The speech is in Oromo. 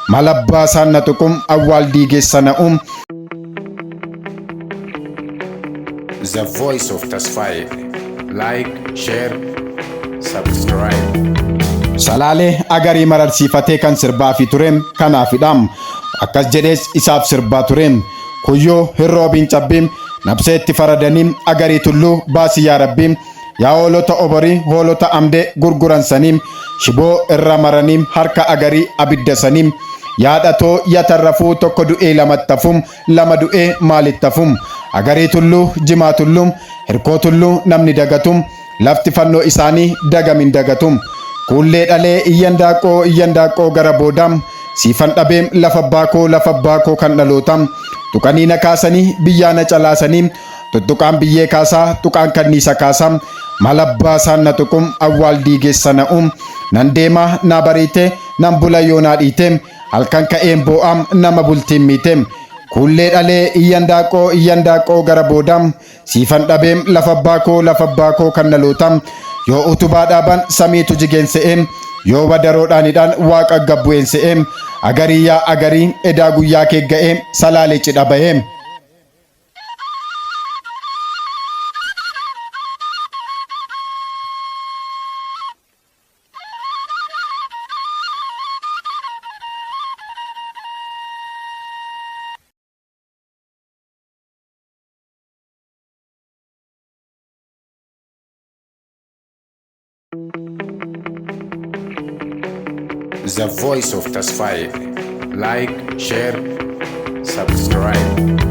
malabbaasan na tuqum awwaal diigeessa na'um. The Voice of Tasfaye. Like, share, subscribe. Salaalee agarii mararsiifatee kan sirbaa fi tureem kanaafidhaam akkas jedhees isaaf sirbaa tureem kuyyoo hirroobiin cabbiim nabseetti faradaniim agarii tulluu baasii yaa rabbiim yaa hoolota oborii hoolota amdee gurguransaniim shiboo irra maraniim harka agarii abiddasaniim yaadhatoo yatarrafuu tokko du'ee lamattafum lama du'ee maalittafum agarii tulluu jimaa tulluum hirkoo tulluu namni dagatum lafti fannoo isaanii dagamin dagatum. Kullee dhalee iyyan daaqoo gara boodam siifan dhabeem lafa baakoo kan dhalootam tuqanii na kaasanii biyyaa na calaasanii tuttuqaan biyyee kaasaa tuqaan kanniisa kaasam malabbaasan na tuqum awwaal diigeessa na'um nan deemaa na bariite nan bula yoonaa dhiiteem halkan ka'een boo'am nama bultiin miiteem kullee dhalee iyyan daaqoo gara boodam siifan dhabeem lafa baakoo kan dhalootam yoo utubaa dhaaban samiitu jigeense'eem yoo wadaroodhaanidhaan waaqa gabbu'eense'eem agarii yaa agarii edaa guyyaa keegga'eem salaalee cidha baheem. The Voice of Tasfaye. Like, share, subscribe.